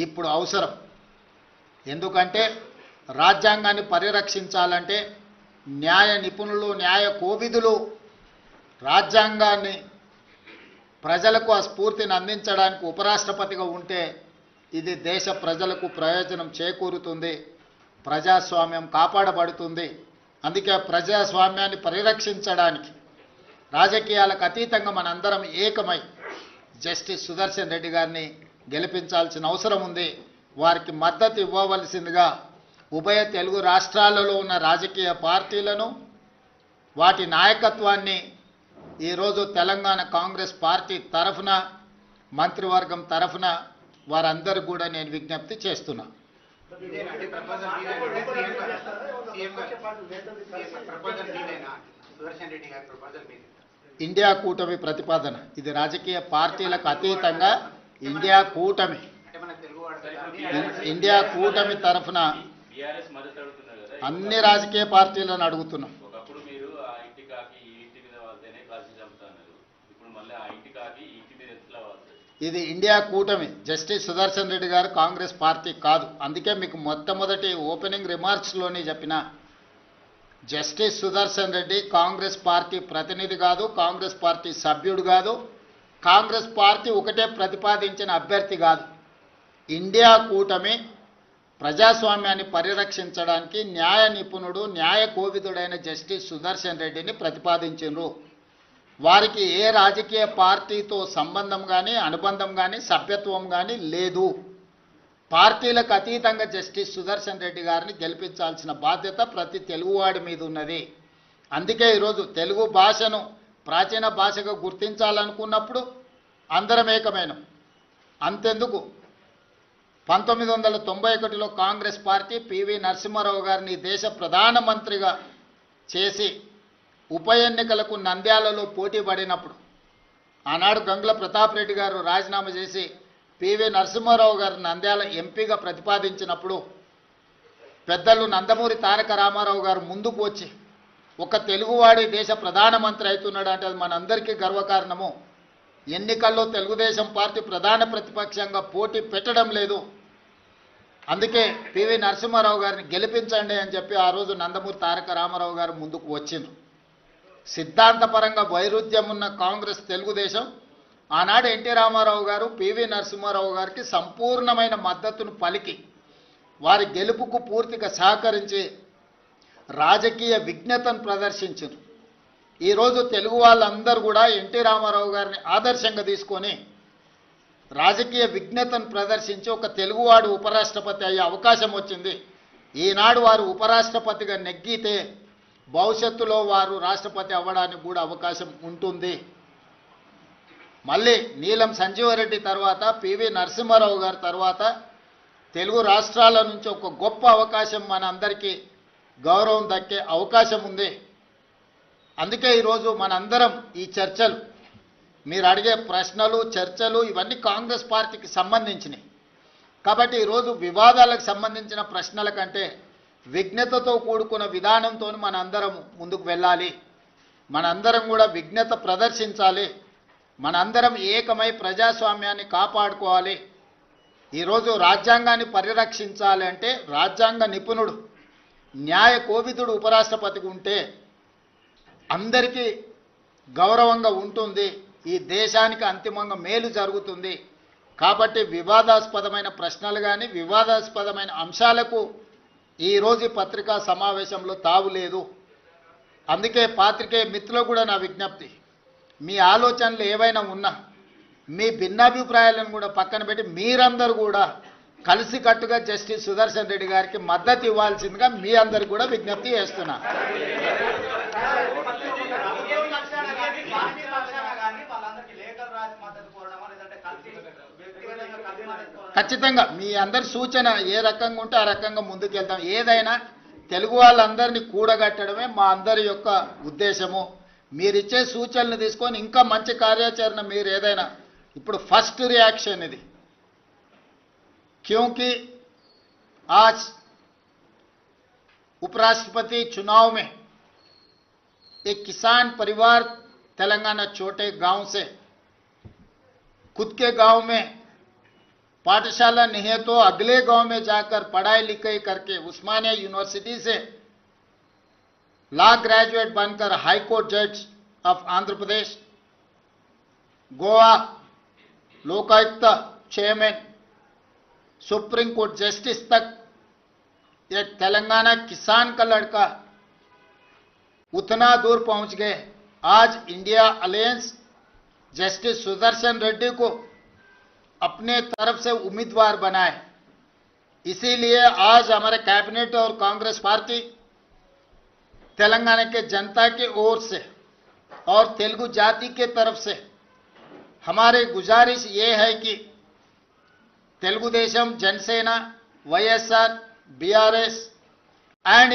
ఇప్పుడు అవసరం. ఎందుకంటే రాజ్యాంగాన్ని పరిరక్షించాలంటే న్యాయ నిపుణులు, న్యాయ కోవిదులు రాజ్యాంగాన్ని ప్రజలకు ఆ స్ఫూర్తిని అందించడానికి ఉపరాష్ట్రపతిగా ఉంటే ఇది దేశ ప్రజలకు ప్రయోజనం చేకూరుతుంది, ప్రజాస్వామ్యం కాపాడబడుతుంది. అందుకే ప్రజాస్వామ్యాన్ని పరిరక్షించడానికి రాజకీయాలకు అతీతంగా మనందరం ఏకమై జస్టిస్ సుదర్శన్ రెడ్డి గారిని గెలిపించాల్సిన అవసరం ఉంది. వారికి మద్దతు ఇవ్వవలసిందిగా ఉభయ తెలుగు రాష్ట్రాలలో ఉన్న రాజకీయ పార్టీలను, వాటి నాయకత్వాన్ని ఈరోజు తెలంగాణ కాంగ్రెస్ పార్టీ తరఫున, మంత్రివర్గం తరఫున వారందరూ కూడా నేను విజ్ఞప్తి చేస్తున్నా. ఇండియా కూటమి ప్రతిపాదన ఇది రాజకీయ పార్టీలకు అతీతంగా ఇండియా కూటమి తరఫున అన్ని రాజకీయ పార్టీలను అడుగుతున్నాం. ఇది ఇండియా కూటమి, జస్టిస్ సుదర్శన్ రెడ్డి గారు కాంగ్రెస్ పార్టీ కాదు. అందుకే మీకు మొట్టమొదటి ఓపెనింగ్ రిమార్క్స్లోనే చెప్పిన, జస్టిస్ సుదర్శన్ రెడ్డి కాంగ్రెస్ పార్టీ ప్రతినిధి కాదు, కాంగ్రెస్ పార్టీ సభ్యుడు కాదు, కాంగ్రెస్ పార్టీ ఒకటే ప్రతిపాదించిన అభ్యర్థి కాదు. ఇండియా కూటమి ప్రజాస్వామ్యాన్ని పరిరక్షించడానికి న్యాయ నిపుణుడు, న్యాయ కోవిదుడైన జస్టిస్ సుదర్శన్ రెడ్డిని ప్రతిపాదించారు. వారికి ఏ రాజకీయ పార్టీతో సంబంధం కానీ, అనుబంధం కానీ, సభ్యత్వం కానీ లేదు. పార్టీలకు అతీతంగా జస్టిస్ సుదర్శన్ రెడ్డి గారిని గెలిపించాల్సిన బాధ్యత ప్రతి తెలుగువాడి మీద ఉన్నది. అందుకే ఈరోజు తెలుగు భాషను ప్రాచీన భాషగా గుర్తించాలనుకున్నప్పుడు అందరం ఏకమైనం. అంతెందుకు 1991లో కాంగ్రెస్ పార్టీ పివి నరసింహారావు గారిని దేశ ప్రధానమంత్రిగా చేసి ఉప ఎన్నికలకు నంద్యాలలో పోటీ పడినప్పుడు ఆనాడు గంగుల ప్రతాప్ రెడ్డి గారు రాజీనామా చేసి పివి నరసింహారావు గారు నంద్యాల ఎంపీగా ప్రతిపాదించినప్పుడు పెద్దలు నందమూరి తారక రామారావు గారు ముందుకు వచ్చి ఒక తెలుగువాడి దేశ ప్రధానమంత్రి అవుతున్నాడు అంటే అది మనందరికీ గర్వకారణము. ఎన్నికల్లో తెలుగుదేశం పార్టీ ప్రధాన ప్రతిపక్షంగా పోటీ పెట్టడం లేదు, అందుకే పివి నరసింహారావు గారిని గెలిపించండి అని చెప్పి ఆ రోజు నందమూరి తారక రామారావు గారు ముందుకు వచ్చిండ్రు. సిద్ధాంతపరంగా వైరుధ్యం ఉన్న కాంగ్రెస్ తెలుగుదేశం ఆనాడు ఎన్టీ రామారావు గారు పివి నరసింహారావు గారికి సంపూర్ణమైన మద్దతును పలికి వారి గెలుపుకు పూర్తిగా సహకరించి రాజకీయ విజ్ఞతను ప్రదర్శించారు. ఈరోజు తెలుగు వాళ్ళందరూ కూడా ఎన్టీ రామారావు గారిని ఆదర్శంగా తీసుకొని రాజకీయ విజ్ఞతను ప్రదర్శించి ఒక తెలుగువాడు ఉపరాష్ట్రపతి అయ్యే అవకాశం వచ్చింది. ఈనాడు వారు ఉపరాష్ట్రపతిగా నెగ్గితే భవిష్యత్తులో వారు రాష్ట్రపతి అవ్వడానికి కూడా అవకాశం ఉంటుంది. మళ్ళీ నీలం సంజీవరెడ్డి తర్వాత పివి నరసింహారావు గారి తర్వాత తెలుగు రాష్ట్రాల నుంచి ఒక గొప్ప అవకాశం మన అందరికీ గౌరవం దక్కే అవకాశం ఉంది. అందుకే ఈరోజు మనందరం ఈ చర్చలు, మీరు అడిగే ప్రశ్నలు, చర్చలు ఇవన్నీ కాంగ్రెస్ పార్టీకి సంబంధించినవి. కాబట్టి ఈరోజు వివాదాలకు సంబంధించిన ప్రశ్నల కంటే విజ్ఞతతో కూడుకున్న విధానంతో మనందరం ముందుకు వెళ్ళాలి. మనందరం కూడా విజ్ఞత ప్రదర్శించాలి. మనందరం ఏకమై ప్రజాస్వామ్యాన్ని కాపాడుకోవాలి. ఈరోజు రాజ్యాంగాన్ని పరిరక్షించాలి అంటే రాజ్యాంగ నిపుణుడు, న్యాయ కోవిదుడు ఉపరాష్ట్రపతిగా ఉంటే అందరికీ గౌరవంగా ఉంటుంది, ఈ దేశానికి అంతిమంగా మేలు జరుగుతుంది. కాబట్టి వివాదాస్పదమైన ప్రశ్నలు కానీ, వివాదాస్పదమైన అంశాలకు ఈరోజు పత్రికా సమావేశంలో తావు లేదు. అందుకే పాత్రికేయ మిత్రులకు కూడా నా విజ్ఞప్తి, మీ ఆలోచనలు ఏవైనా ఉన్నా మీ భిన్నాభిప్రాయాలను కూడా పక్కన పెట్టి మీరందరూ కూడా కలిసికట్టుగా జస్టిస్ సుదర్శన్ రెడ్డి గారికి మద్దతు ఇవ్వాల్సిందిగా మీ అందరికి కూడా విజ్ఞప్తి చేస్తున్నా. ఖచ్చితంగా మీ అందరి సూచన ఏ రకంగా ఉంటే ఆ రకంగా ముందుకెళ్తాం. ఏదైనా తెలుగు వాళ్ళందరినీ కూడగట్టడమే మా అందరి యొక్క ఉద్దేశము. మీరిచ్చే సూచనలు తీసుకొని ఇంకా మంచి కార్యాచరణ మీరు ఏదైనా, ఇప్పుడు ఫస్ట్ रिएक्शन ఇది, क्योंकि आज उपराष्ट्रपति चुनाव में एक किसान परिवार तेलंगाना छोटे गांव से खुद के गांव में पाठशाला नहीं है तो अगले गांव में जाकर पढ़ाई लिखाई करके उस्मानिया यूनिवर्सिटी से लॉ ग्रेजुएट बनकर हाई कोर्ट जज of Andhra Pradesh, Goa Lokayukta chairman, supreme court justice तक एक तेलंगाना किसान का लड़का उतना दूर पहुंच गए। आज India alliance justice Sudarshan Reddy को अपने तरफ से उम्मीदवार बनाए। इसीलिए आज हमारे कैबिनेट और कांग्रेस पार्टी तेलंगाना के जनता की ओर से और तेलुगु जाति के तरफ से हमारी गुजारिश ये है कि Telugu Desam, Jana Sena, YSR, BRS and